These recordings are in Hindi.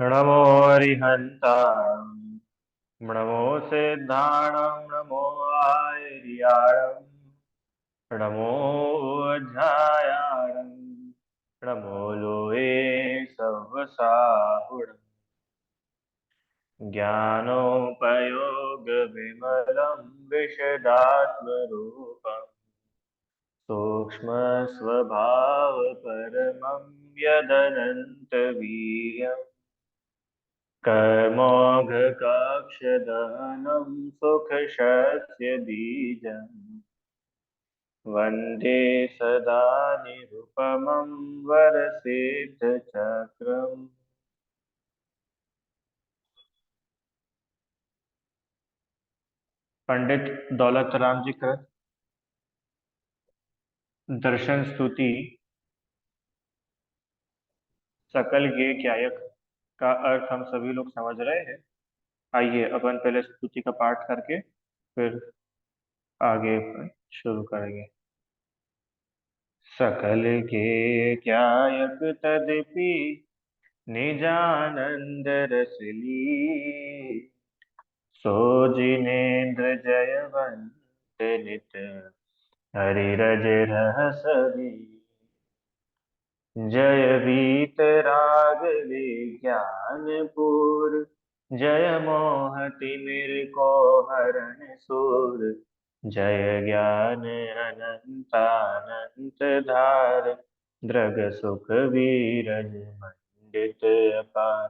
नमो हरिहन्ताणं नमो सिद्धाणं नमो आर्याणं नमो अध्यायाणं नमो लोये सवसाहुणम् ज्ञानोपयोगविमलं विशदात्मरूपम् सूक्ष्मस्वभावपरमं यदनन्तवीर्यम् कर्मोघकक्षदहनं सुखशस्य बीजम् वन्दे सदा निरुपमं वरसिद्धचक्रम्। पंडित दौलत राम जी कृत दर्शन स्तुति सकल ज्ञेय ज्ञायक का अर्थ हम सभी लोग समझ रहे हैं। आइए अपन पहले स्तुति का पाठ करके फिर आगे शुरू करेंगे। सकल ज्ञेय ज्ञायक तदपि निजानंद रस ली सो जिनेन्द्र जयवंत नित हरि रज रहस भी जय वीत राग विज्ञान पूर जय मोहति मिर को हरण सूर जय ज्ञान अनंतानंत धार दृग सुख बीरज मंडित अपार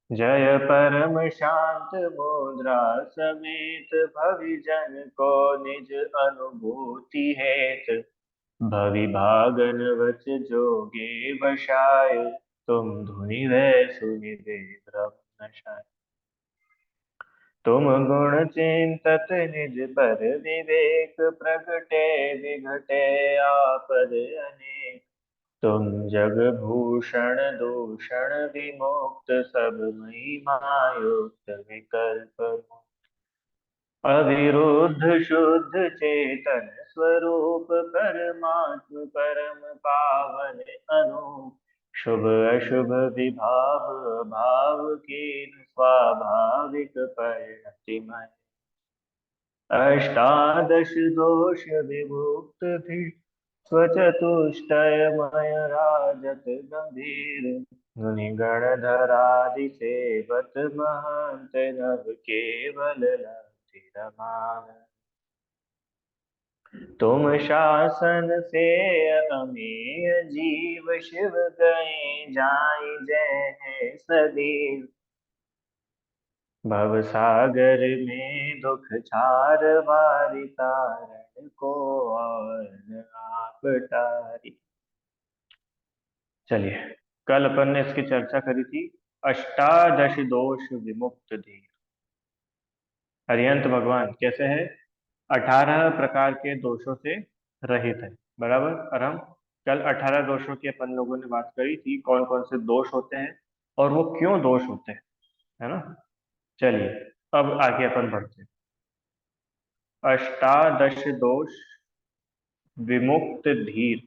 जय परम शांत मुद्रा समेत भविजन को निज अनुभूति हेत भविभागन वच जोगे बशाय तुम धुनि वै सुनि दे ब्रह्म नशाय तुम गुण चिंतत निज पर विवेक प्रगटे विघटे आपद अनेक तुम जग भूषण दूषण विमुक्त सब महिमायुक्त विकल्प अविरुद्ध शुद्ध चेतन स्वरूप परमात्म परम पावन अनूप शुभ अशुभ विभाव भाव कीन स्वाभाविक परिणतिमय अष्टादश दोष विमुक्त भी स्वचतुष्टयमय राजत गंभीर मुनिगण धरादि सेवत महंत नभ केवल लंघि रमावत तुम शासन से अमेय जीव शिव गए जाई जय है सदैव भव सागर में दुख छार वारि तारण को और आप तारी। चलिए, कल अपन ने इसकी चर्चा करी थी। अष्टादश दोष विमुक्त धीर। हरिहंत भगवान कैसे है? 18 प्रकार के दोषों से रहित है। बराबर। और हम कल 18 दोषों की अपन लोगों ने बात करी थी, कौन कौन से दोष होते हैं और वो क्यों दोष होते हैं, है ना। चलिए, अब आगे अपन बढ़ते हैं। अष्टादश दोष विमुक्त धीर।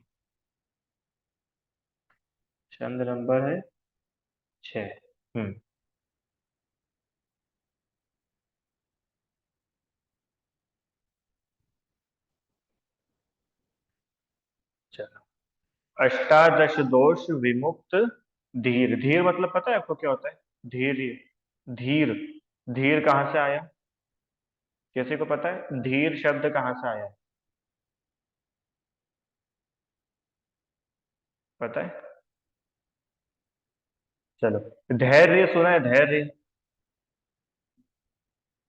चंद नंबर है 6। चलो, अष्टादश दोष विमुक्त धीर। धीर मतलब पता है आपको क्या होता है? धीर। धीर। धीर कहाँ से आया? किसी को पता है धीर शब्द कहाँ से आया? पता है? चलो, धैर्य सुना है? धैर्य।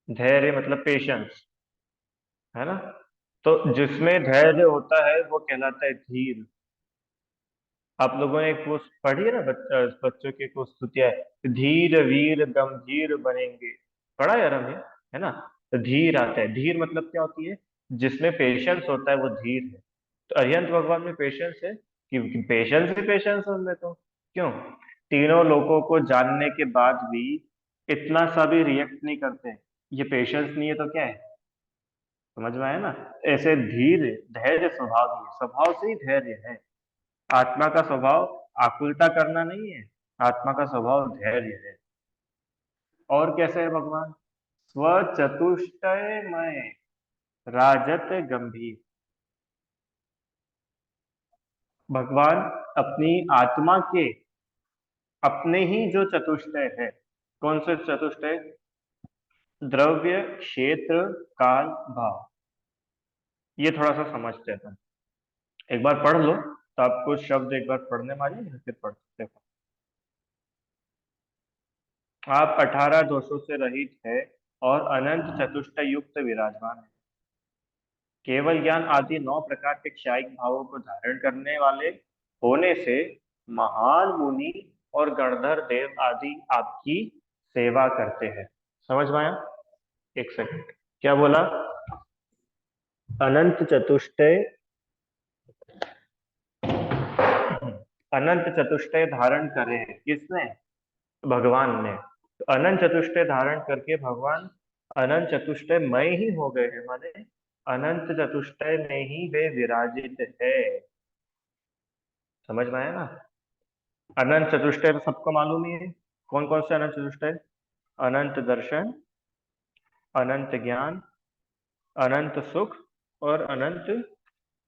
धैर्य मतलब पेशेंस, है ना। तो जिसमें धैर्य होता है वो कहलाता है धीर। आप लोगों ने एक वो पढ़ी है ना, बच्चों की कुछ स्तुतियां है, धीर वीर गंभीर बनेंगे। पढ़ा है यार हमने, है ना। तो धीर आता है। धीर मतलब क्या होती है? जिसमें पेशेंस होता है वो धीर है। तो अरिहंत भगवान में पेशेंस है कि पेशेंस ही पेशेंस है उनमें। तो क्यों? तीनों लोगों को जानने के बाद भी इतना सा भी रिएक्ट नहीं करते। ये पेशेंस नहीं है तो क्या है? समझ में आया ना। ऐसे धीर धैर्य स्वभाव ही है, स्वभाव से ही धैर्य है। आत्मा का स्वभाव आकुलता करना नहीं है, आत्मा का स्वभाव धैर्य है। और कैसे है भगवान? स्वचतुष्टयमय राजत गंभीर। भगवान अपनी आत्मा के अपने ही जो चतुष्टय है, कौन से चतुष्टय? द्रव्य, क्षेत्र, काल, भाव। ये थोड़ा सा समझते हैं। एक बार पढ़ लो तो आपको शब्द एक बार पढ़ने में आ जाएंगे, फिर पढ़ सकते हो। आप 18 दोषों से रहित है और अनंत चतुष्टय युक्त विराजमान है। केवल ज्ञान आदि 9 प्रकार के क्षायिक भावों को धारण करने वाले होने से महान मुनि और गणधर देव आदि आपकी सेवा करते हैं। समझ में आया? एक सेकंड, क्या बोला? अनंत चतुष्टय, अनंत चतुष्टय धारण करे किसने? भगवान ने। तो अनंत चतुष्टय धारण करके भगवान अनंत चतुष्टय मय ही हो गए हैं, माने अनंत चतुष्टय में ही वे विराजित है। समझ में आया ना? अनंत चतुष्टय तो सबको मालूम ही है। कौन कौन से अनंत चतुष्टय? अनंत दर्शन, अनंत ज्ञान, अनंत सुख और अनंत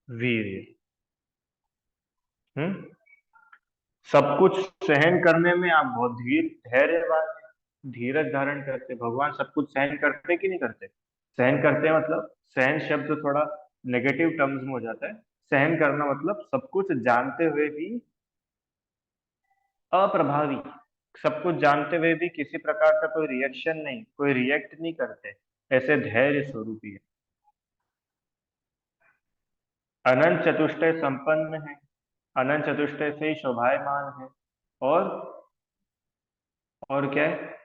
वीर्य। हम्म। सब कुछ सहन करने में आप बहुत धैर्यवान हैं, धीरज धारण करते। भगवान सब कुछ सहन करते कि नहीं करते? सहन करते हैं, मतलब सहन शब्द थोड़ा नेगेटिव टर्म्स में हो जाता है। सहन करना मतलब सब कुछ जानते हुए भी अप्रभावी, सब कुछ जानते हुए भी किसी प्रकार का कोई रिएक्शन नहीं, कोई रिएक्ट नहीं करते, ऐसे धैर्य स्वरूपी है। अनंत चतुष्टय संपन्न है, अनंत चतुष्टय से ही शोभायमान है। और क्या है?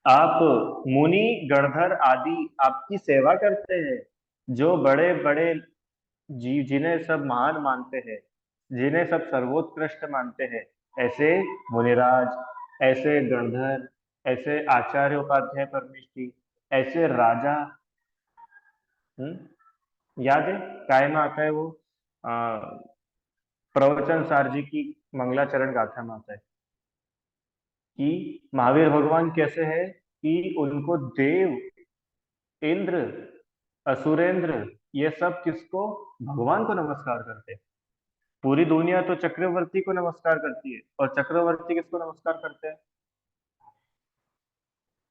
आप मुनि गणधर आदि आपकी सेवा करते हैं, जो बड़े बड़े जीव जिन्हें सब महान मानते हैं, जिन्हें सब सर्वोत्कृष्ट मानते हैं, ऐसे मुनिराज, ऐसे गणधर, ऐसे आचार्य उपाध्याय परमिष्टि, ऐसे राजा। याद है काय में आता है वो? आ, प्रवचन सार जी की मंगलाचरण गाथा में आता है कि महावीर भगवान कैसे है कि उनको देव, इंद्र, असुरेंद्र, ये सब किसको? भगवान को नमस्कार करते हैं। पूरी दुनिया तो चक्रवर्ती को नमस्कार करती है, और चक्रवर्ती किसको नमस्कार करते हैं?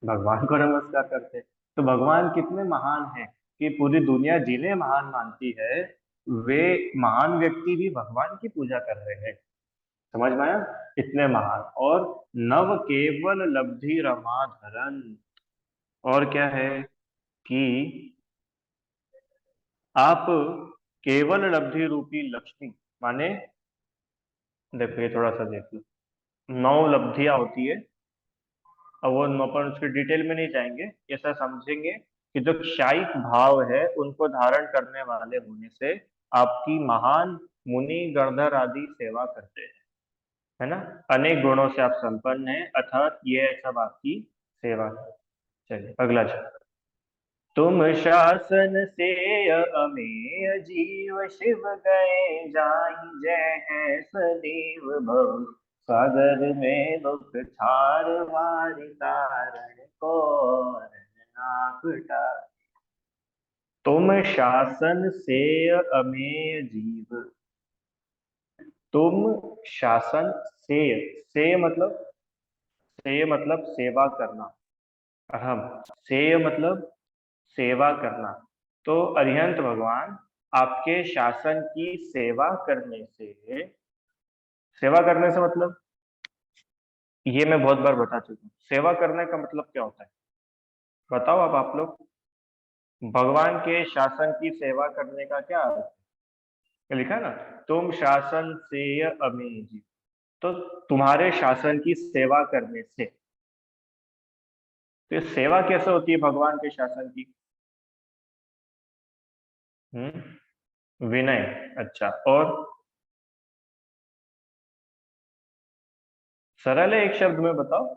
भगवान को नमस्कार करते हैं। तो भगवान कितने महान हैं कि पूरी दुनिया जिन्हें महान मानती है, वे महान व्यक्ति भी भगवान की पूजा कर रहे हैं। समझ में आया? इतने महान। और नव केवल लब्धि रमा धरन। और क्या है कि आप केवल लब्धि रूपी लक्ष्मी, माने देखो ये थोड़ा सा देख लो, 9 लब्धियां होती है। अब वो अपन उसके डिटेल में नहीं जाएंगे, ऐसा समझेंगे कि जो क्षायिक भाव है उनको धारण करने वाले होने से आपकी महान मुनि गणधर आदि सेवा करते हैं, है ना? अनेक गुणों से आप संपन्न हैं, अर्थात ये सब आपकी सेवा है। चलिए अगला चलिए। तुम शासन से अमेय जीव शिव गए जाहि जय है सदैव भव सागर में दुख छार वारि तारण को नाकुटा। तुम शासन से अमेय जीव, तुम शासन से मतलब, से मतलब सेवा करना। अहम, से मतलब सेवा करना। तो अरिहंत भगवान आपके शासन की सेवा करने से, सेवा करने से मतलब ये मैं बहुत बार बता चुका हूँ। सेवा करने का मतलब क्या होता है? बताओ अब आप लोग। भगवान के शासन की सेवा करने का क्या अर्थ है? लिखा है ना, तुम शासन से अमेजी। तो तुम्हारे शासन की सेवा करने से, तो ये सेवा कैसे होती है भगवान के शासन की? विनय। अच्छा, और सरल है, एक शब्द में बताओ।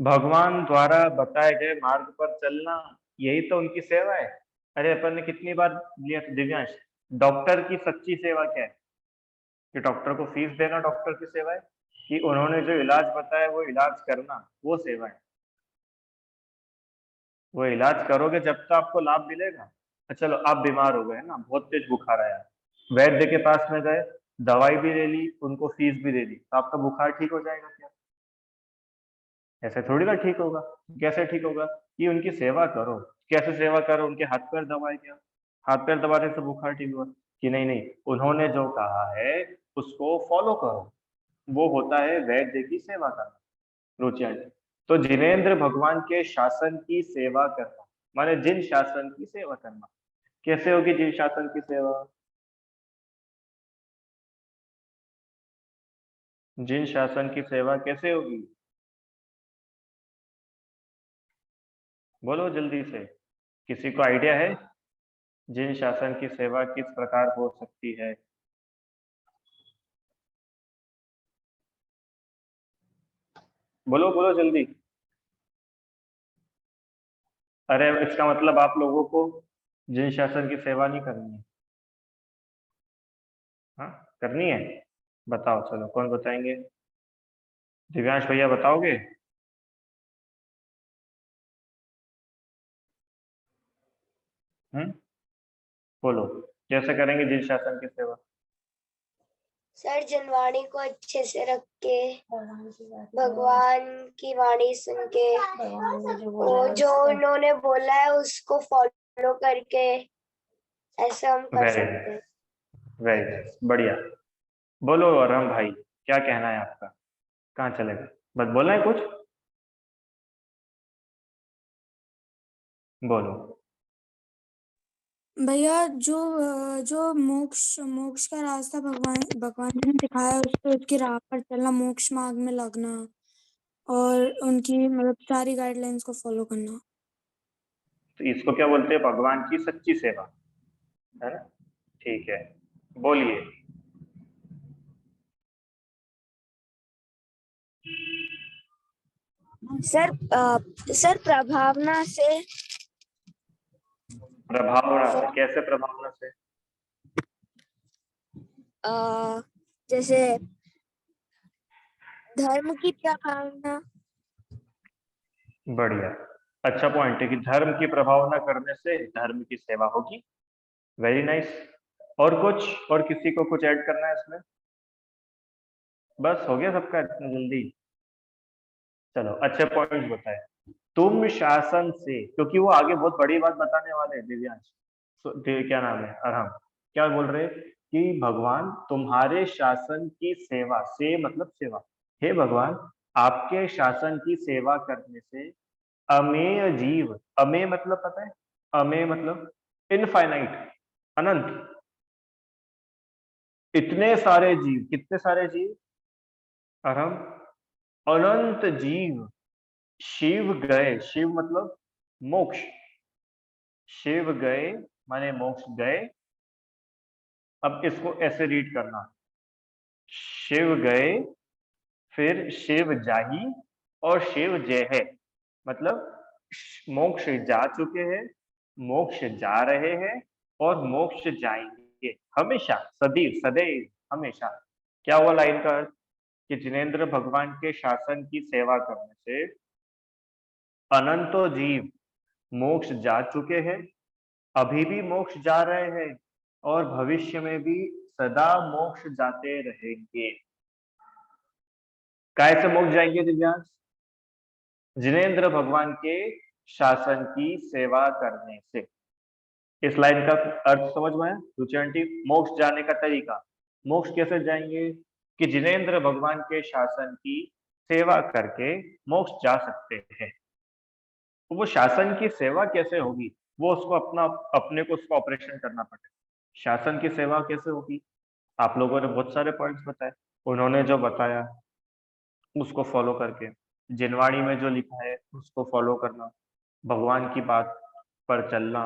भगवान द्वारा बताए गए मार्ग पर चलना, यही तो उनकी सेवा है। अरे अपन ने कितनी बार लिया था दिव्यांश, डॉक्टर की सच्ची सेवा क्या है? कि डॉक्टर को फीस देना डॉक्टर की सेवा है, कि उन्होंने जो इलाज बताया वो इलाज करना वो सेवा है? वो इलाज करोगे जब तो आपको लाभ मिलेगा। चलो आप बीमार हो गए ना, बहुत तेज बुखार आया, वैद्य के पास में गए, दवाई भी ले ली, उनको फीस भी दे दी, तो आपका बुखार ठीक हो जाएगा क्या? ऐसे थोड़ी ना ठीक होगा। कैसे ठीक होगा? कि उनकी सेवा करो। कैसे सेवा करो? उनके हाथ पैर दबाए क्या? हाथ पैर दबाने से बुखार ठीक हुआ? कि नहीं नहीं, उन्होंने जो कहा है उसको फॉलो करो, वो होता है वैद्य की सेवा करना। रुचि आंटी, तो जिनेंद्र भगवान के शासन की सेवा करना माने जिन शासन की सेवा करना। कैसे होगी जिन शासन की सेवा? जिन शासन की सेवा कैसे होगी? बोलो जल्दी से, किसी को आइडिया है? जिन शासन की सेवा किस प्रकार हो सकती है? बोलो बोलो जल्दी। अरे इसका मतलब आप लोगों को जिन शासन की सेवा नहीं करनी है? हाँ, करनी है। बताओ, चलो कौन बताएंगे? दिव्यांश भैया बताओगे? हम्म, बोलो, कैसे करेंगे जिन शासन की सेवा? सर जनवाणी को अच्छे से रख के, भगवान की वाणी सुन के, वो जो उन्होंने बोला है उसको फॉलो करके, ऐसा हम कर वेरी सकते हैं। नाइस, वेरी नाइस, बढ़िया। बोलो राम भाई, क्या कहना है आपका? कहाँ चले गए? बस बोलना है कुछ? बोलो। भैया जो मोक्ष मोक्ष का रास्ता भगवान भगवान ने दिखाया, उस पे उसकी राह पर चलना, मोक्ष मार्ग में लगना और उनकी मतलब सारी गाइडलाइंस को फॉलो करना। तो इसको क्या बोलते हैं? भगवान की सच्ची सेवा, है ना? ठीक है, बोलिए। सर सर प्रभावना से, प्रभावना से कैसे? प्रभावना से जैसे धर्म की प्रभावना। बढ़िया, अच्छा पॉइंट है कि धर्म की प्रभावना करने से धर्म की सेवा होगी। Very nice. और कुछ, और किसी को कुछ ऐड करना है इसमें? बस हो गया सबका इतना जल्दी? चलो अच्छे पॉइंट्स बताए। तुम शासन से, क्योंकि वो आगे बहुत बड़ी बात बताने वाले हैं दिव्यांश। क्या नाम है, अरहम, क्या बोल रहे हैं? कि भगवान तुम्हारे शासन की सेवा से, मतलब सेवा, हे भगवान आपके शासन की सेवा करने से अमेय जीव, अमेय मतलब पता है? अमेय मतलब इनफाइनाइट, अनंत, इतने सारे जीव, कितने सारे जीव अरहम? अनंत जीव शिव गए, शिव मतलब मोक्ष, शिव गए माने मोक्ष गए। अब इसको ऐसे रीड करना, शिव गए, फिर शिव जाही, और शिव जय है। मतलब मोक्ष जा चुके हैं, मोक्ष जा रहे हैं, और मोक्ष जाएंगे हमेशा, सदैव सदैव, हमेशा। क्या हुआ लाइन का अर्थ? कि जिनेंद्र भगवान के शासन की सेवा करने से अनंतो जीव मोक्ष जा चुके हैं, अभी भी मोक्ष जा रहे हैं, और भविष्य में भी सदा मोक्ष जाते रहेंगे। काय से मोक्ष जाएंगे दिव्यांश? जिनेंद्र भगवान के शासन की सेवा करने से। इस लाइन का अर्थ समझ में आया रुचि आंटी? मोक्ष जाने का तरीका, मोक्ष कैसे जाएंगे? कि जिनेंद्र भगवान के शासन की सेवा करके मोक्ष जा सकते हैं। तो वो शासन की सेवा कैसे होगी? वो उसको अपना, अपने को उसका ऑपरेशन करना पड़ेगा। शासन की सेवा कैसे होगी? आप लोगों ने बहुत सारे पॉइंट्स बताए, उन्होंने जो बताया उसको फॉलो करके, जिनवाणी में जो लिखा है उसको फॉलो करना, भगवान की बात पर चलना,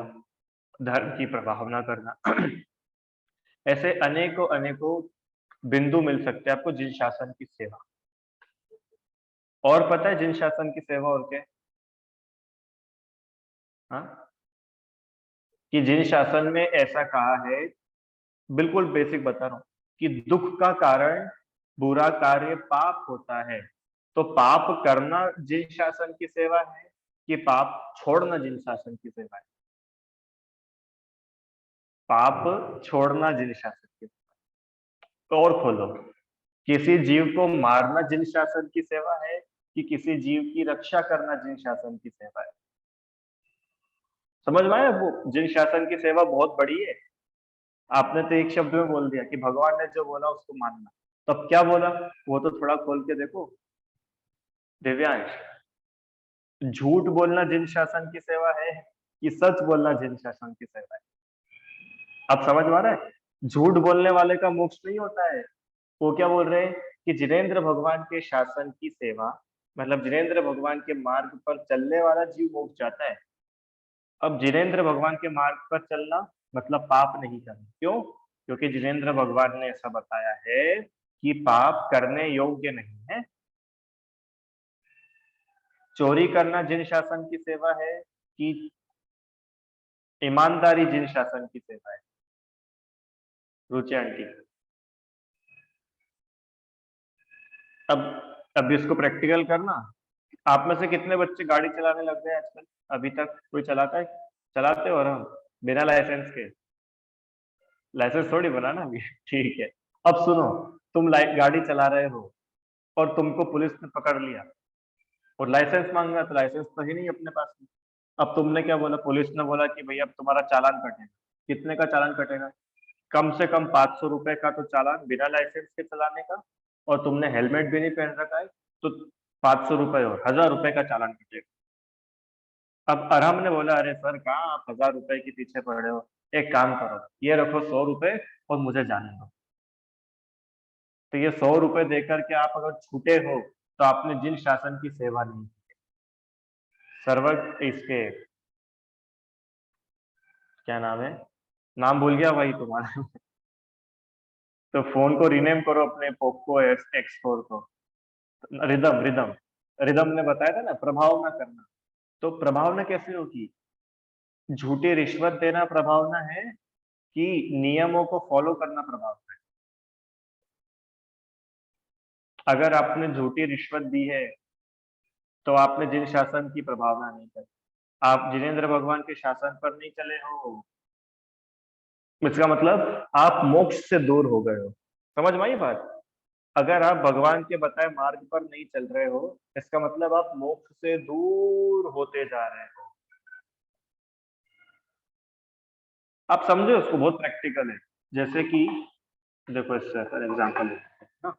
धर्म की प्रभावना करना। ऐसे अनेकों अनेकों बिंदु मिल सकते हैं आपको जिन शासन की सेवा। और पता है जिन शासन की सेवा और क्या है? हाँ, कि जिन शासन में ऐसा कहा है, बिल्कुल बेसिक बता रहा हूँ, कि दुख का कारण बुरा कार्य पाप होता है, तो पाप करना जिन शासन की सेवा है कि पाप छोड़ना जिन शासन की सेवा है? पाप छोड़ना जिन शासन की सेवा है। और खोलो, किसी जीव को मारना जिन शासन की सेवा है कि किसी जीव की रक्षा करना जिन शासन की सेवा है? समझ में आया? वो जिन शासन की सेवा बहुत बड़ी है। आपने तो एक शब्द में बोल दिया कि भगवान ने जो बोला उसको मानना। तो अब क्या बोला वो तो थोड़ा खोल के देखो दिव्यांश। झूठ बोलना जिन शासन की सेवा है कि सच बोलना जिन शासन की सेवा है? अब समझ में आ रहा है? झूठ बोलने वाले का मोक्ष नहीं होता है। वो क्या बोल रहे हैं कि जिनेंद्र भगवान के शासन की सेवा, मतलब जिनेंद्र भगवान के मार्ग पर चलने वाला जीव मोक्ष जाता है। अब जिनेंद्र भगवान के मार्ग पर चलना मतलब पाप नहीं करना। क्यों? क्योंकि जिनेंद्र भगवान ने ऐसा बताया है कि पाप करने योग्य नहीं है। चोरी करना जिन शासन की सेवा है कि ईमानदारी जिन शासन की सेवा है? रुचि आंटी, अब इसको प्रैक्टिकल करना। आप में से कितने बच्चे गाड़ी चलाने लग गए आजकल? अभी तक कोई चलाता है? चलाते हो? और हम बिना लाइसेंस के? लाइसेंस थोड़ी बनाना अभी ठीक है। अब सुनो, तुम गाड़ी चला रहे हो और तुमको पुलिस ने पकड़ लिया और लाइसेंस मांगा, तो लाइसेंस तो ही नहीं अपने पास में। अब तुमने क्या बोला? पुलिस ने बोला कि भैया अब तुम्हारा चालान कटेगा। कितने का चालान कटेगा? कम से कम 500 रुपए का तो चालान बिना लाइसेंस के चलाने का। और तुमने हेलमेट भी नहीं पहन रखा है तो 500 रुपए और 1000 रुपए का चालान कटेगा। अब अरहम ने बोला, अरे सर कहाँ आप 1000 रुपए के पीछे पड़ रहे हो, एक काम करो ये रखो 100 रुपए और मुझे जाने दो। तो ये 100 रुपए देकर के आप अगर छूटे हो तो आपने जिन शासन की सेवा नहीं की। सर्वग इसके क्या नाम है, नाम भूल गया भाई तुम्हारा तो फोन को रीनेम करो अपने पोको X4 को। रिदम रिदम रिदम ने बताया था ना प्रभावना करना। तो प्रभावना कैसे होगी? झूठी रिश्वत देना प्रभावना है कि नियमों को फॉलो करना प्रभावना है? अगर आपने झूठी रिश्वत दी है तो आपने जिन शासन की प्रभावना नहीं करी। आप जिनेंद्र भगवान के शासन पर नहीं चले हो, इसका मतलब आप मोक्ष से दूर हो गए हो। समझ में आई बात? अगर आप भगवान के बताए मार्ग पर नहीं चल रहे हो, इसका मतलब आप मोक्ष से दूर होते जा रहे हो। आप समझे उसको? बहुत प्रैक्टिकल है। जैसे कि देखो, इससे फॉर एग्जाम्पल ना,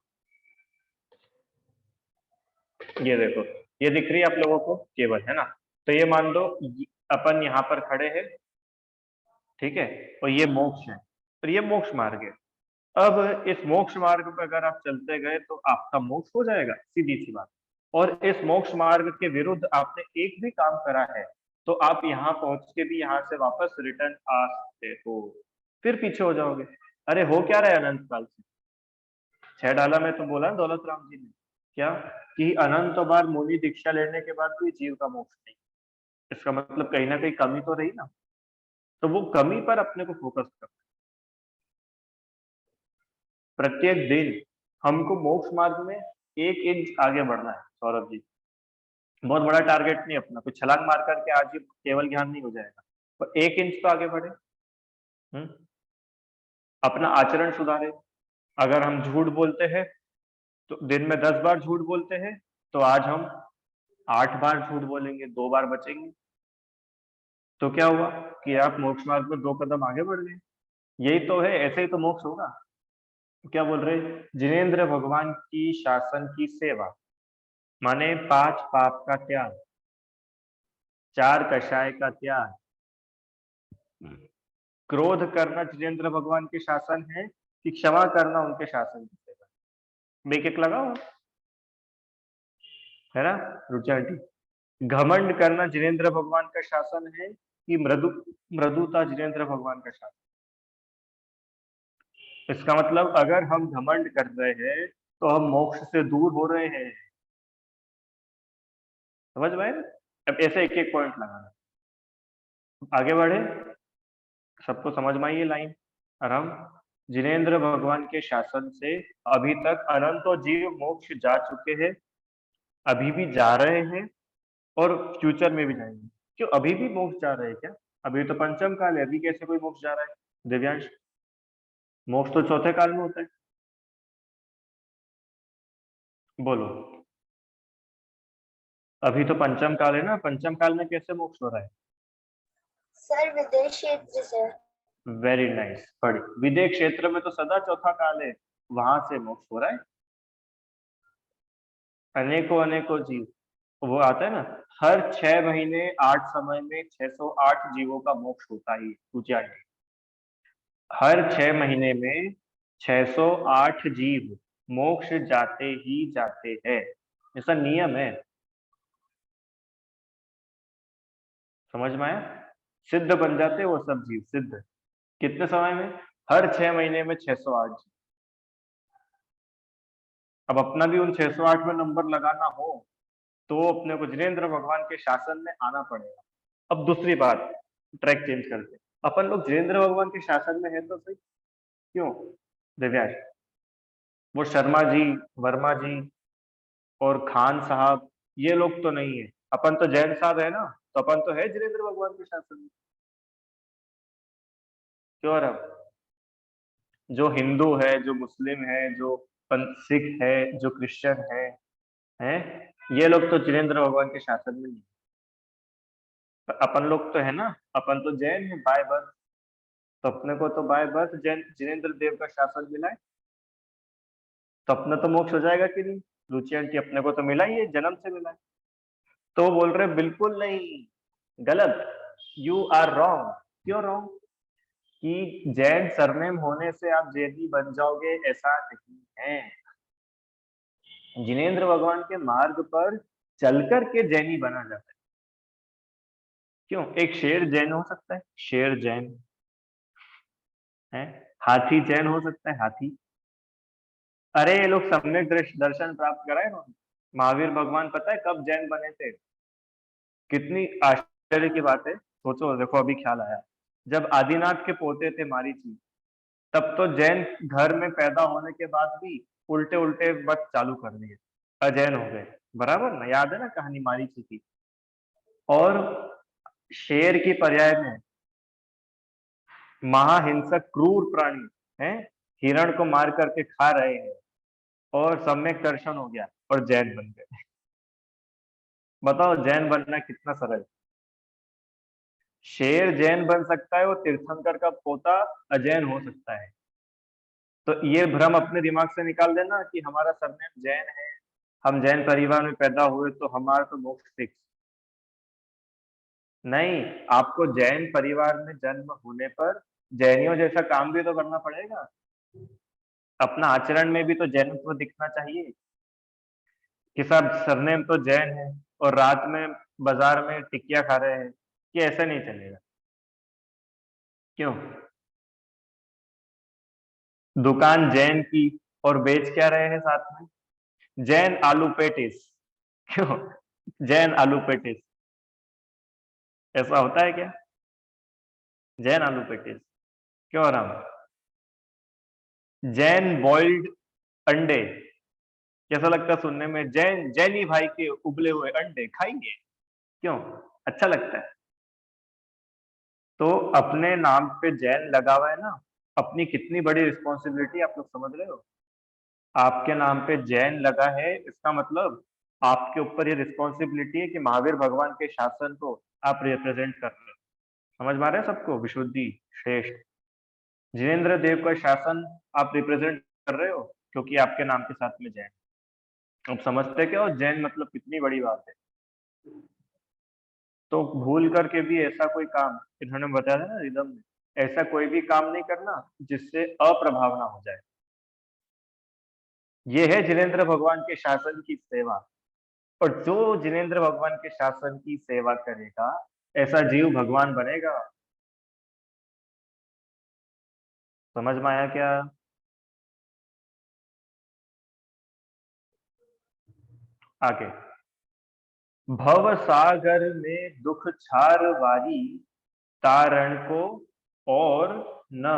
ये देखो, ये दिख रही है आप लोगों को केबल, है ना? तो ये मान लो अपन यहाँ पर खड़े हैं, ठीक है, और ये मोक्ष है, तो ये मोक्ष मार्ग है। अब इस मोक्ष मार्ग पर अगर आप चलते गए तो आपका मोक्ष हो जाएगा, सीधी सी बात। और इस मोक्ष मार्ग के विरुद्ध आपने एक भी काम करा है तो आप यहाँ पहुंच के भी यहाँ से वापस रिटर्न आ सकते हो, फिर पीछे हो जाओगे। अरे हो क्या रहा है अनंत काल से? 6 डाला में तो बोला दौलत राम जी ने क्या कि अनंत बार मुनि दीक्षा लेने के बाद भी जीव का मोक्ष नहीं। इसका मतलब कहीं ना कहीं कमी तो रही ना। तो वो कमी पर अपने को फोकस कर, प्रत्येक दिन हमको मोक्ष मार्ग में 1 इंच आगे बढ़ना है सौरभ जी। बहुत बड़ा टारगेट नहीं अपना, कोई छलांग मार करके आज ही केवल ज्ञान नहीं हो जाएगा, पर 1 इंच तो आगे बढ़े। अपना आचरण सुधारे। अगर हम झूठ बोलते हैं तो दिन में 10 बार झूठ बोलते हैं, तो आज हम 8 बार झूठ बोलेंगे, 2 बार बचेंगे। तो क्या हुआ कि आप मोक्ष मार्ग में 2 कदम आगे बढ़ गए। यही तो है, ऐसे ही तो मोक्ष होगा। क्या बोल रहे? जिनेंद्र भगवान की शासन की सेवा माने 5 पाप का त्याग, 4 कषाय का त्याग। क्रोध करना जिनेंद्र भगवान के शासन है कि क्षमा करना उनके शासन की सेवा? बेक एक लगाओ, है ना रुचि आंटी? घमंड करना जिनेंद्र भगवान का शासन है कि मृदुता जिनेंद्र भगवान का शासन? इसका मतलब अगर हम घमंड कर रहे हैं तो हम मोक्ष से दूर हो रहे हैं। समझ में? अब ऐसे एक एक पॉइंट लगाना, आगे बढ़े। सबको समझ में आई ये लाइन? आराम। जिनेंद्र भगवान के शासन से अभी तक अनंतों जीव मोक्ष जा चुके हैं, अभी भी जा रहे हैं और फ्यूचर में भी जाएंगे। क्यों अभी भी मोक्ष जा रहे हैं क्या? अभी तो पंचम काल है, अभी कैसे कोई मोक्ष जा रहा है दिव्यांश? मोक्ष तो चौथे काल में होता है। बोलो, अभी तो पंचम काल है ना, पंचम काल में कैसे मोक्ष हो रहा है? सर विदेश क्षेत्र से। वेरी नाइस, पढ़ी। विदेश क्षेत्र में तो सदा चौथा काल है, वहां से मोक्ष हो रहा है। अनेकों अनेकों जीव, वो आता है ना, हर 6 महीने 8 समय में 608 जीवों का मोक्ष होता ही पूजा है। हर 6 महीने में 608 जीव मोक्ष जाते ही जाते हैं, ऐसा नियम है। समझ में आया? सिद्ध बन जाते हैं वो सब जीव, सिद्ध कितने समय में? हर 6 महीने में 608 जीव। अब अपना भी उन 608 में नंबर लगाना हो तो अपने को जिनेंद्र भगवान के शासन में आना पड़ेगा। अब दूसरी बात, ट्रैक चेंज करते, अपन लोग जिनेंद्र भगवान के शासन में है तो सही, क्यों दिव्यांश? वो शर्मा जी, वर्मा जी और खान साहब, ये लोग तो नहीं है। अपन तो जैन साहब है ना, तो अपन तो है जिनेंद्र भगवान के शासन में। क्यों रहा? जो हिंदू है, जो मुस्लिम है, जो सिख है, जो क्रिश्चियन है, हैं, ये लोग तो जिनेंद्र भगवान के शासन में नहीं। पर अपन लोग तो है ना, अपन तो जैन है बाय बर्थ, तो अपने को तो बाय बर्थ जैन जिनेंद्र देव का शासन मिला है, तो अपना तो मोक्ष हो जाएगा कि नहीं? रुचि आंटी, अपने को तो मिला ही है, जन्म से मिला है। तो बोल रहे बिल्कुल नहीं, गलत, यू आर रॉन्ग। क्यों रॉन्ग? कि जैन सरनेम होने से आप जैनी बन जाओगे, ऐसा नहीं है। जिनेंद्र भगवान के मार्ग पर चलकर के जैनी बना जाता है। क्यों? एक शेर जैन हो सकता है, शेर जैन है, हाथी जैन हो सकता है, हाथी। अरे ये लोग सम्यक दर्शन प्राप्त कराए ना, महावीर भगवान पता है कब जैन बने थे? कितनी आश्चर्य की बात है, सोचो, देखो अभी ख्याल आया। जब आदिनाथ के पोते थे मारीची, तब तो जैन घर में पैदा होने के बाद भी उल्टे उल्टे मत चालू कर दिए, अजैन हो गए। बराबर ना, याद है ना कहानी मारीची की? और शेर की पर्याय में महाहिंसक क्रूर प्राणी है, हिरण को मार करके खा रहे हैं, और सम्यक दर्शन हो गया और जैन बन गए। बताओ जैन बनना कितना सरल। शेर जैन बन सकता है, वो तीर्थंकर का पोता अजैन हो सकता है। तो ये भ्रम अपने दिमाग से निकाल देना कि हमारा सरनेम जैन है, हम जैन परिवार में पैदा हुए तो हमारा तो मोक्ष फिक्स। नहीं, आपको जैन परिवार में जन्म होने पर जैनियों जैसा काम भी तो करना पड़ेगा। अपना आचरण में भी तो जैनत्व दिखना चाहिए कि सब सरनेम तो जैन है और रात में बाजार में टिकिया खा रहे हैं, कि ऐसा नहीं चलेगा। क्यों? दुकान जैन की और बेच क्या रहे हैं साथ में? जैन आलू पेटिस। क्यों? जैन आलू पेटिस, ऐसा होता है क्या? जैन आलू पेटिस क्यों राम? जैन बॉइल्ड अंडे, कैसा लगता है सुनने में? जैन जैनी भाई के उबले हुए अंडे खाएंगे, क्यों? अच्छा लगता है। तो अपने नाम पे जैन लगा हुआ है ना, अपनी कितनी बड़ी रिस्पॉन्सिबिलिटी आप लोग समझ रहे हो? आपके नाम पे जैन लगा है, इसका मतलब आपके ऊपर ये रिस्पॉन्सिबिलिटी है कि महावीर भगवान के शासन को आप रिप्रेजेंट कर रहे हो। समझ में आ रहा है सबको? विशुद्धि श्रेष्ठ जिनेंद्र देव का शासन आप रिप्रेजेंट कर रहे हो, क्योंकि आपके नाम के साथ में जैन। अब समझते क्या हो जैन मतलब कितनी बड़ी बात है? तो भूल करके भी ऐसा कोई काम, इन्होंने बताया था ना रिदम में, ऐसा कोई भी काम नहीं करना जिससे अप्रभावना हो जाए। ये है जिनेंद्र भगवान के शासन की सेवा। और जो जिनेंद्र भगवान के शासन की सेवा करेगा, ऐसा जीव भगवान बनेगा। समझ में आया क्या? आगे, भव सागर में दुख छार वारी, तारण को और न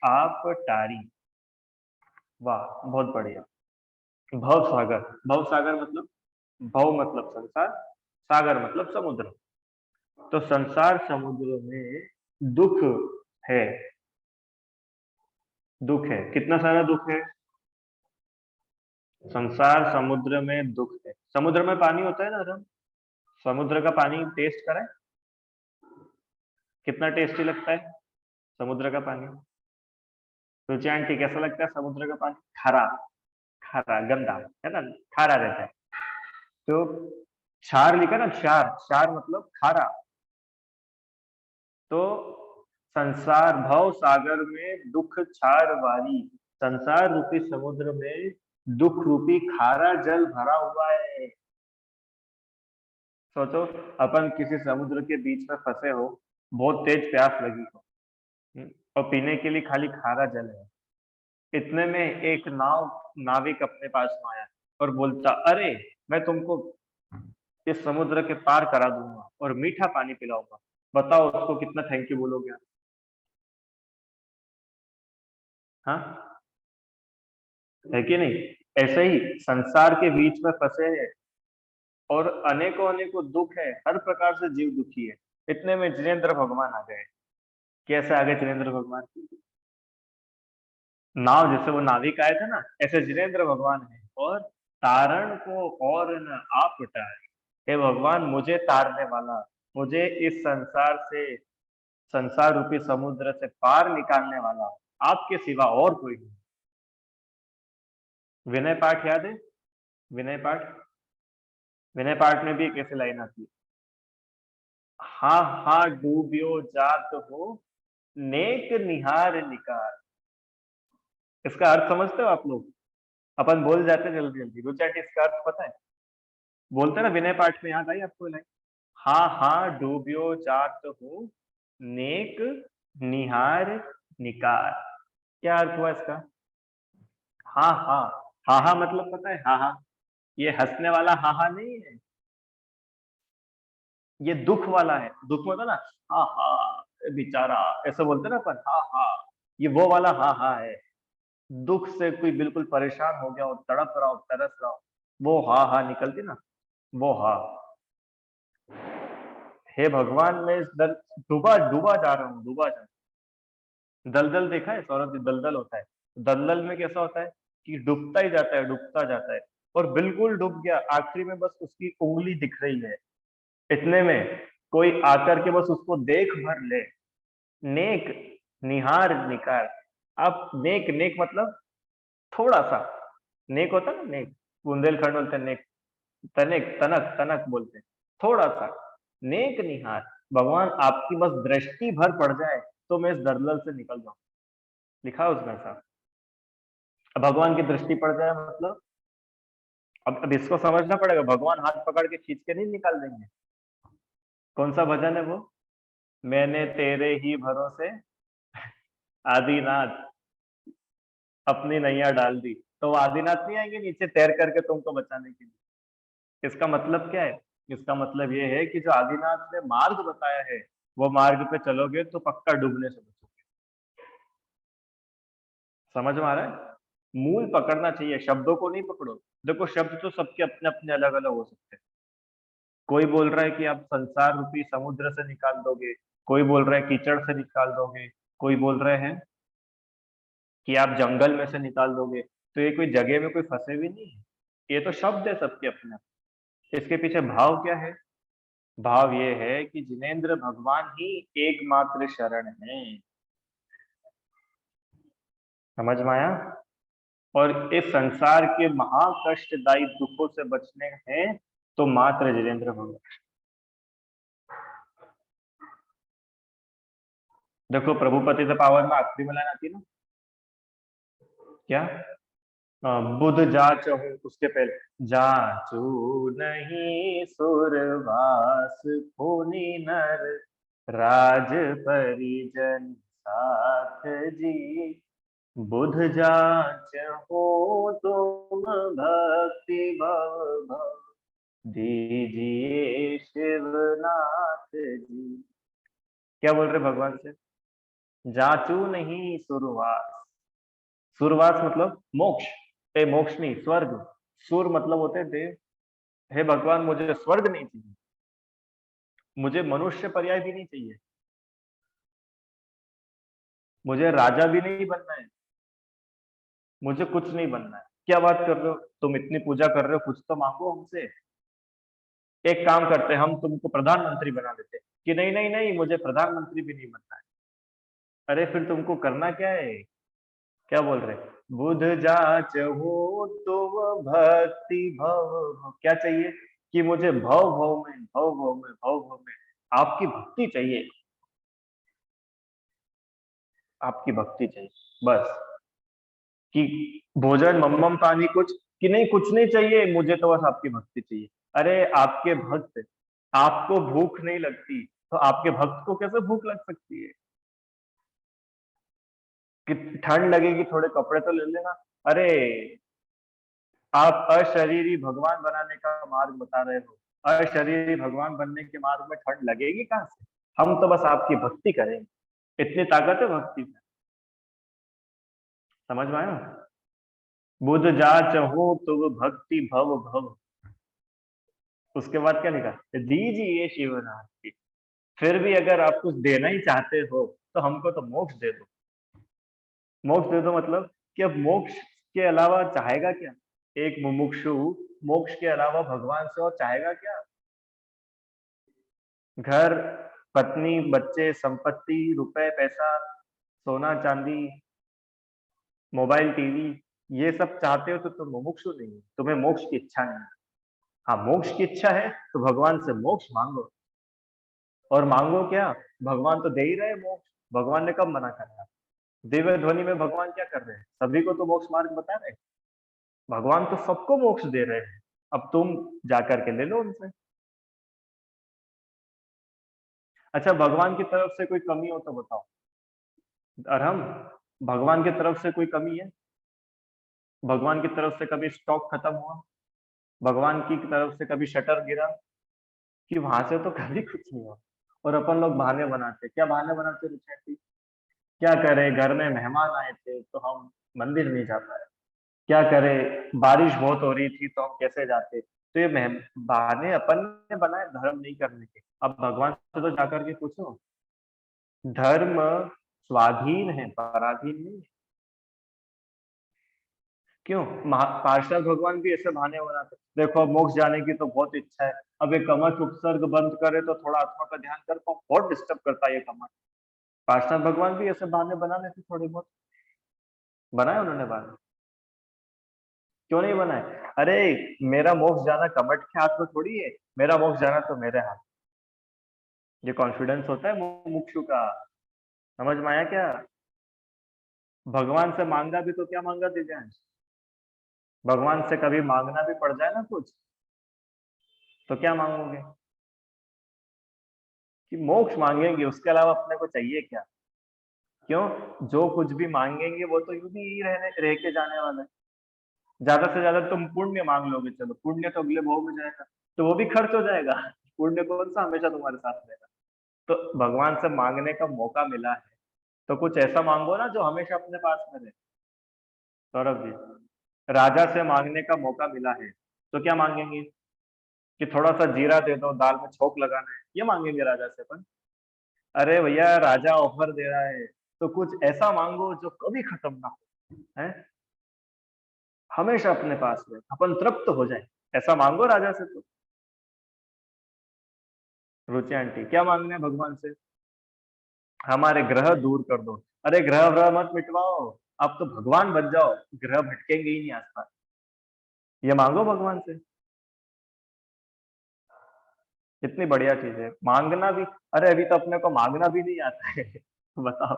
आप टारी। वाह, बहुत बढ़िया। भव सागर, भव सागर मतलब, भव मतलब संसार, सागर मतलब समुद्र। तो संसार समुद्र में दुख है, दुख है, कितना सारा दुख है। संसार समुद्र में दुख है। समुद्र में पानी होता है ना रम, समुद्र का पानी टेस्ट करें, कितना टेस्टी लगता है समुद्र का पानी। रुचि आंटी कैसा लगता है समुद्र का पानी? खारा, खारा गंदा है ना, खारा रहता है। तो क्षार लिखा ना, क्षार, क्षार मतलब खारा। तो संसार भव सागर में दुख क्षार वाली, संसार रूपी समुद्र में दुख रूपी खारा जल भरा हुआ है। सोचो, अपन किसी समुद्र के बीच में फंसे हो, बहुत तेज प्यास लगी हो, और पीने के लिए खाली खारा जल है। इतने में एक नाविक अपने पास में आया और बोलता, अरे मैं तुमको इस समुद्र के पार करा दूंगा और मीठा पानी पिलाऊंगा। बताओ उसको कितना थैंक यू बोलोगे आप? हाँ, है कि नहीं? ऐसे ही संसार के बीच में फंसे हैं और अनेकों अनेकों दुख है, हर प्रकार से जीव दुखी है। इतने में जिनेन्द्र भगवान आ गए। कैसे आ गए जिनेन्द्र भगवान? नाव, जैसे वो नाविक आए थे ना, ऐसे जिनेन्द्र भगवान है। और तारण को और न आप टारे, हे भगवान मुझे तारने वाला, मुझे इस संसार से, संसार रूपी समुद्र से पार निकालने वाला आपके सिवा और कोई नहीं। विनय पाठ याद है? विनय पाठ, विनय पाठ में भी एक ऐसी लाइन आती है, हा हा डूबियो जात हो नेक निहार निकार। इसका अर्थ समझते हो आप लोग? अपन बोल जाते हैं जल्दी जल्दी, रुचि इसका अर्थ पता है? बोलते हैं ना विनय पाठ में, याद आई आपको लाइन? हा हा डूबियो जात हो नेक निहार निकार। क्या अर्थ हुआ इसका? हाँ हाँ, हा हा मतलब पता है? हा हा, ये हंसने वाला हा हा नहीं है, ये दुख वाला है। दुख होता ना, हा हा बेचारा, ऐसा बोलते ना अपन, हा हा, ये वो वाला हा हा है। दुख से कोई बिल्कुल परेशान हो गया हो, तड़प रहा हो, तरस रहा हो, वो हा हा निकलती ना, वो हा। हे भगवान मैं इस डूबा डूबा जा रहा हूँ, डूबा जा रहा हूँ। दलदल देखा है सौरभ जी? दलदल होता है, दलदल में कैसा होता है कि डूबता ही जाता है, डूबता जाता है, और बिल्कुल डूब गया, आखिरी में बस उसकी उंगली दिख रही है। इतने में कोई आकर के बस उसको देख भर ले, नेक निहार निकार। अब नेक, नेक मतलब थोड़ा सा, नेक होता है ना, नेक, बुंदेलखंड बोलते हैं नेक, तनिक, तनक, तनक बोलते हैं, थोड़ा सा। नेक निहार, भगवान आपकी बस दृष्टि भर पड़ जाए तो मैं इस दलदल से निकल जाऊं। लिखा है उसमें ऐसा। अब भगवान की दृष्टि पड़ जाए मतलब, अब इसको समझना पड़ेगा, भगवान हाथ पकड़ के खींच के नहीं निकाल देंगे। कौन सा भजन है वो? मैंने तेरे ही भरोसे आदिनाथ अपनी नैया डाल दी, तो वो आदिनाथ नहीं आएंगे नीचे तैर करके तुमको बचाने के लिए? इसका मतलब क्या है? इसका मतलब ये है कि जो आदिनाथ ने मार्ग बताया है, वो मार्ग पे चलोगे तो पक्का डूबने से बचोगे। समझ में आ रहा है? मूल पकड़ना चाहिए, शब्दों को नहीं पकड़ो। देखो शब्द तो सबके अपने अपने अलग अलग हो सकते हैं। कोई बोल रहा है कि आप संसार रूपी समुद्र से निकाल दोगे, कोई बोल रहा है कीचड़ से निकाल दोगे, कोई बोल रहे हैं कि आप जंगल में से निकाल दोगे। तो ये कोई जगह में कोई फंसे भी नहीं है, ये तो शब्द है सबके अपने। इसके पीछे भाव क्या है? भाव ये है कि जिनेन्द्र भगवान ही एकमात्र शरण है। समझ में आया? और इस संसार के महाकष्टदायी दुखों से बचने हैं तो मात्र जिनेन्द्र भगवान। देखो प्रभुपति द पावर में आखिरी में लाइन आती है ना, क्या? बुध जाचहु, उसके पहले, जाचू नहीं सुरवास पुनि नर राज परिजन साथ जी, बुध जाच हो तुम भक्ति भव भव दीजिए शिवनाथ जी। क्या बोल रहे भगवान से? जाचू नहीं सुरवास। सुरवास मतलब मोक्ष, मोक्ष नहीं स्वर्ग। सुर मतलब होते हैं देव। हे भगवान मुझे स्वर्ग नहीं चाहिए, मुझे मनुष्य पर्याय भी नहीं चाहिए, मुझे राजा भी नहीं बनना है, मुझे कुछ नहीं बनना है। क्या बात कर रहे हो, तुम इतनी पूजा कर रहे हो, कुछ तो मांगो हमसे। एक काम करते हैं, हम तुमको प्रधानमंत्री बना देते हैं। कि नहीं नहीं नहीं, मुझे प्रधानमंत्री भी नहीं बनना है। अरे फिर तुमको करना क्या है? क्या बोल रहे? बुध जाच हो तुम भक्ति भव भव। क्या चाहिए? कि मुझे भव भव में भव भव में भव भव में आपकी भक्ति चाहिए, आपकी भक्ति चाहिए बस। कि भोजन मम्मम पानी कुछ, कि नहीं कुछ नहीं चाहिए, मुझे तो बस आपकी भक्ति चाहिए। अरे आपके भक्त, आपको भूख नहीं लगती तो आपके भक्त को कैसे भूख लग सकती है? कि ठंड लगेगी, थोड़े कपड़े तो ले लेना। अरे आप अशरीरी भगवान बनाने का मार्ग बता रहे हो, अशरीरी भगवान बनने के मार्ग में ठंड लगेगी कहां से? हम तो बस आपकी भक्ति करेंगे, इतनी ताकत है भक्ति में। समझ में आया? बुध जाच हो तुम भक्ति भव भव। उसके बाद क्या लिखा? दीजिए शिवनाथ की। फिर भी अगर आप कुछ देना ही चाहते हो तो हमको तो मोक्ष दे दो। मोक्ष दे दो मतलब कि अब मोक्ष के अलावा चाहेगा क्या? एक मुमुक्षु मोक्ष के अलावा भगवान से और चाहेगा क्या? घर, पत्नी, बच्चे, संपत्ति, रुपए, पैसा, सोना चांदी, मोबाइल, टीवी, ये सब चाहते हो तो तुम मुमुक्षु नहीं हो, तुम्हें मोक्ष की इच्छा नहीं है। हाँ मोक्ष की इच्छा है तो भगवान से मोक्ष मांगो। और मांगो क्या? भगवान तो दे ही रहे मोक्ष। भगवान ने कब मना करा? दिव्य ध्वनि में भगवान क्या कर रहे हैं? सभी को तो मोक्ष मार्ग बता रहे हैं। भगवान तो सबको मोक्ष दे रहे हैं। अब तुम जाकर के ले लो उनसे। अच्छा भगवान की तरफ से कोई कमी हो तो बताओ। और हम, भगवान की तरफ से कोई कमी है? भगवान की तरफ से कभी स्टॉक खत्म हुआ? भगवान की तरफ से कभी शटर गिरा? कि वहां से तो कभी कुछ नहीं हुआ। और अपन लोग बहाने बनाते, क्या बहाने बनाते रुचि आंटी? क्या करें, घर में मेहमान आए थे तो हम मंदिर नहीं जा पाए। क्या करें, बारिश बहुत हो रही थी तो हम कैसे जाते? तो ये बहाने अपन ने बनाए धर्म नहीं करने के। अब भगवान से तो जाकर के पूछो। धर्म स्वाधीन है, पराधीन नहीं है। क्यों? पार्षद भगवान भी ऐसे बहाने बनाते, देखो मोक्ष जाने की तो बहुत इच्छा है, अब ये कमठ उपसर्ग बंद करे तो थोड़ा आत्मा का ध्यान कर पाऊं, बहुत डिस्टर्ब करता है ये कमठ। पार्षद भगवान भी ऐसे बहाने बना लेते, थोड़े बहुत बनाए उन्होंने बहाने। क्यों नहीं बनाए? अरे मेरा मोक्ष जाना कमठ के हाथ में थोड़ी है, मेरा मोक्ष जाना तो मेरे हाथ। ये कॉन्फिडेंस होता है मुमुक्षु का। समझ में आया क्या? भगवान से मांगा भी तो क्या मांगा दिव्यांश? भगवान से कभी मांगना भी पड़ जाए ना कुछ, तो क्या मांगोगे? कि मोक्ष मांगेंगे, उसके अलावा अपने को चाहिए क्या? क्यों? जो कुछ भी मांगेंगे वो तो यूं भी यही रह के जाने वाला है। ज्यादा से ज्यादा तुम पुण्य मांग लोगे, चलो पुण्य तो अगले भाव में जाएगा, तो वो भी खर्च हो जाएगा। पुण्य कौन सा हमेशा तुम्हारे साथ रहेगा? तो भगवान से मांगने का मौका मिला है तो कुछ ऐसा मांगो ना जो हमेशा अपने पास में रहे। सौरभ जी, राजा से मांगने का मौका मिला है तो क्या मांगेंगे? कि थोड़ा सा जीरा दे दो, दाल में छोंक लगाना है, ये मांगेंगे राजा से अपन? अरे भैया राजा ऑफर दे रहा है तो कुछ ऐसा मांगो जो कभी खत्म ना हो, है हमेशा अपने पास में, अपन तृप्त हो जाए, ऐसा मांगो राजा से। तो रुचि आंटी क्या मांगना है भगवान से? हमारे ग्रह दूर कर दो। अरे ग्रह व्रह मत मिटवाओ, आप तो भगवान बन जाओ, ग्रह भटकेंगे ही नहीं आसपास। ये मांगो भगवान से, इतनी बढ़िया चीज है मांगना भी। अरे अभी तो अपने को मांगना भी नहीं आता है। बताओ,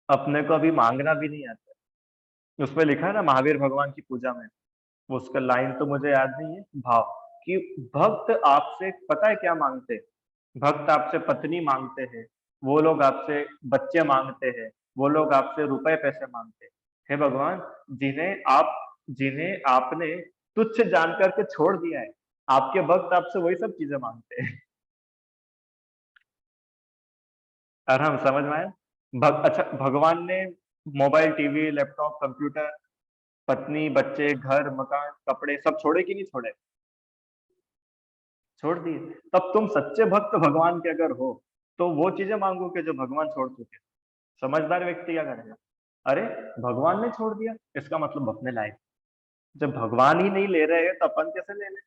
अपने को अभी मांगना भी नहीं आता है। उसमें लिखा है ना महावीर भगवान की पूजा में, उसका लाइन तो मुझे याद नहीं है, भाव कि भक्त आपसे पता है क्या मांगते हैं? भक्त आपसे पत्नी मांगते हैं, वो लोग आपसे बच्चे मांगते हैं, वो लोग आपसे रुपए पैसे मांगते हैं। हे भगवान, जिन्हें आपने तुच्छ जान करके छोड़ दिया है, आपके भक्त आपसे वही सब चीजें मांगते हैं। और हम समझ में आया। अच्छा, भगवान ने मोबाइल, टीवी, लैपटॉप, कंप्यूटर, पत्नी, बच्चे, घर, मकान, कपड़े सब छोड़े कि नहीं छोड़े? छोड़ दिए। तब तुम सच्चे भक्त भगवान के अगर हो तो वो चीजें मांगोगे जो भगवान छोड़ चुके। समझदार व्यक्ति क्या करेगा? अरे भगवान ने छोड़ दिया, इसका मतलब अपने लायक। जब भगवान ही नहीं ले रहे हैं तो अपन कैसे ले लें?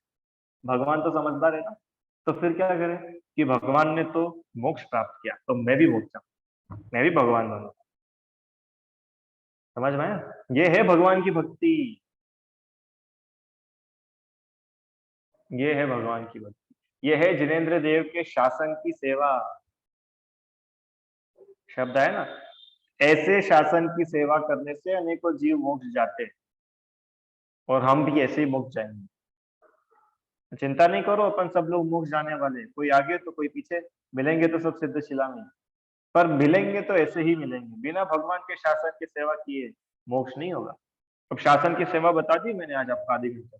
भगवान तो समझदार है ना। तो फिर क्या करें कि भगवान ने तो मोक्ष प्राप्त किया तो मैं भी मोक्ष चाहूं, मैं भी भगवान बनूं। समझ में आया? ये है भगवान की भक्ति, ये है भगवान की भक्ति, ये है जिनेंद्र देव के शासन की सेवा। शब्द है ना, ऐसे शासन की सेवा करने से अनेकों जीव मोक्ष जाते हैं और हम भी ऐसे ही मोक्ष जाएंगे। चिंता नहीं करो, अपन सब लोग मोक्ष जाने वाले हैं, कोई आगे तो कोई पीछे। मिलेंगे तो सब सिद्धशिला में, पर मिलेंगे तो ऐसे ही मिलेंगे, बिना भगवान के शासन की सेवा किए मोक्ष नहीं होगा। अब शासन की सेवा बता दी मैंने आज आपको आधे घंटे।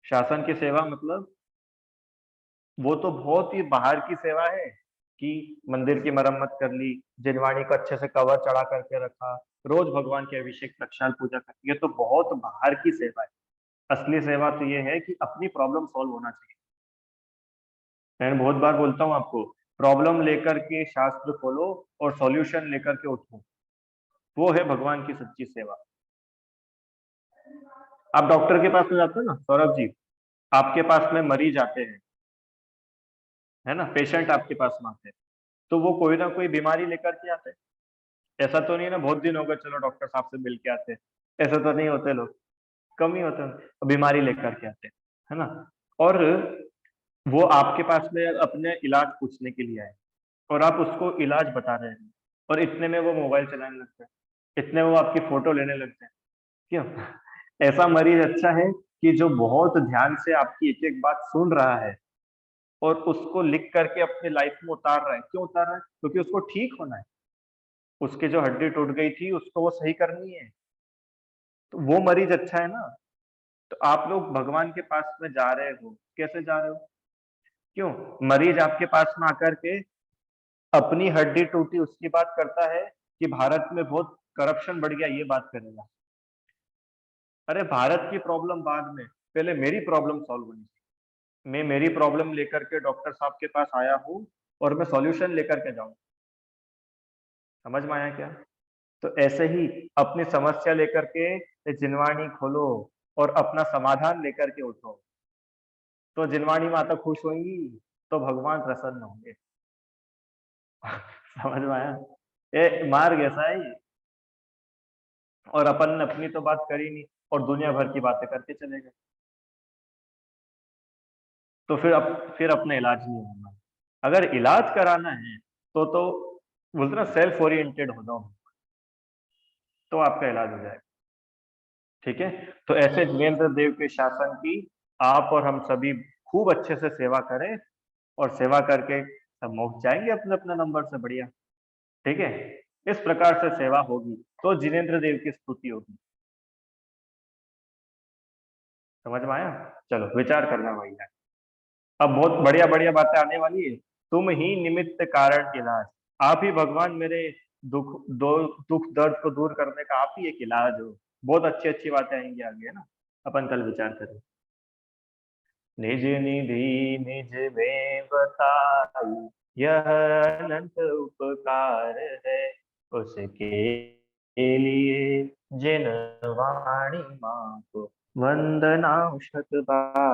शासन की सेवा मतलब वो तो बहुत ही बाहर की सेवा है कि मंदिर की मरम्मत कर ली, जिनवाणी को अच्छे से कवर चढ़ा करके रखा, रोज भगवान के अभिषेक प्रक्षाल पूजा कर, ये तो बहुत बाहर की सेवा है। असली सेवा तो ये है कि अपनी प्रॉब्लम सॉल्व होना चाहिए। मैं बहुत बार बोलता हूँ आपको, प्रॉब्लम लेकर के शास्त्र खोलो और सॉल्यूशन लेकर के उठो, वो है भगवान की सच्ची सेवा। आप डॉक्टर के पास में जाते हो ना सौरभ जी, आपके पास में मरीज आते हैं, है ना, पेशेंट आपके पास में आते हैं, तो वो कोई ना कोई बीमारी लेकर के आते हैं। ऐसा तो नहीं है ना बहुत दिन हो गए चलो डॉक्टर साहब से मिल के आते हैं, ऐसा तो नहीं होते लोग, कम ही होते हैं, बीमारी लेकर के आते हैं, है ना। और वो आपके पास में अपने इलाज पूछने के लिए आए और आप उसको इलाज बता रहे हैं और इतने में वो मोबाइल चलाने लगते हैं, इतने वो आपकी फोटो लेने लगते हैं। क्यों? ऐसा मरीज अच्छा है कि जो बहुत ध्यान से आपकी एक एक बात सुन रहा है और उसको लिख करके अपने लाइफ में उतार रहा है। क्यों उतार रहा है? क्योंकि उसको ठीक होना है, उसकी जो हड्डी टूट गई थी उसको वो सही करनी है, तो वो मरीज अच्छा है ना। तो आप लोग भगवान के पास में जा रहे हो, कैसे जा रहे हो? क्यों? मरीज आपके पास में आकर के अपनी हड्डी टूटी उसकी बात करता है कि भारत में बहुत करप्शन बढ़ गया, ये बात करेगा। अरे भारत की प्रॉब्लम बाद में, पहले मेरी प्रॉब्लम सॉल्व होनी चाहिए। मैं मेरी प्रॉब्लम लेकर के डॉक्टर साहब के पास आया हूँ और मैं सॉल्यूशन लेकर के जाऊं। समझ में आया क्या? तो ऐसे ही अपनी समस्या लेकर के जिनवाणी खोलो और अपना समाधान लेकर के उठो, तो जिनवाणी माता खुश होंगी, तो भगवान प्रसन्न होंगे। समझ में आया? ये मार्ग ऐसा है ये। और अपन ने अपनी तो बात करी नहीं और दुनिया भर की बातें करके चले गए, तो फिर अपना इलाज नहीं होना। अगर इलाज कराना है तो बोलते ना सेल्फ ओरिएंटेड हो जाओ, तो आपका इलाज हो जाएगा। ठीक है, तो ऐसे जिनेंद्र देव के शासन की आप और हम सभी खूब अच्छे से सेवा करें और सेवा करके सब मोक्ष जाएंगे अपने अपने नंबर से बढ़िया। ठीक है, इस प्रकार से सेवा होगी तो जिनेंद्र देव की स्तुति होगी। समझ में आया? चलो विचार करना भैया। अब बहुत बढ़िया बढ़िया बातें आने वाली है। तुम ही निमित्त कारण इलाज, आप ही भगवान मेरे दुख दर्द को दूर करने का आप ही एक इलाज हो। बहुत अच्छी अच्छी बातें आएंगी आगे, है ना, अपन कल विचार करें। निज निधि निज में बताई, यह अनंत उपकार है, उसके लिए जिन वाणी माँ को वंदना शत बार।